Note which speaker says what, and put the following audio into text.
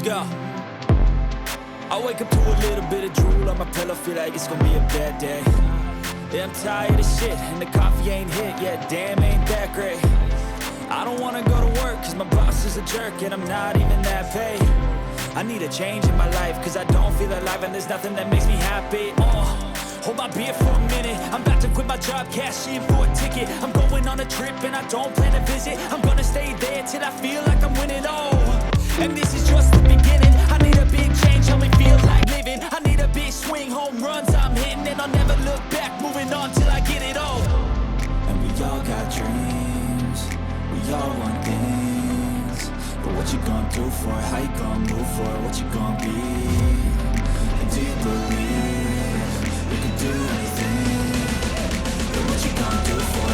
Speaker 1: go. I wake up to a little bit of drool on my pillow, feel like it's gonna be a bad day. Yeah, I'm tired of shit, and the coffee ain't hit yet, damn, ain't that great. I don't wanna go to work, cause my boss is a jerk, and I'm not even that paid. I need a change in my life, cause I don't feel alive, and there's nothing that makes me happy. Hold my beer for a minute, I'm about to quit my job, cash in for a ticket. I'm going on a trip, and I don't plan to visit. I'm gonna stay there till I feel like I'm winning, and this is just the beginning. I need a big change, help me feel like living. I need a big swing, home runs I'm hitting, and I'll never look back, moving on till I get it all. And we all got dreams, we all want things, but what you gonna do for it? How you gonna move for it? What you gonna be? And do you believe you can do anything? But what you gonna do for it?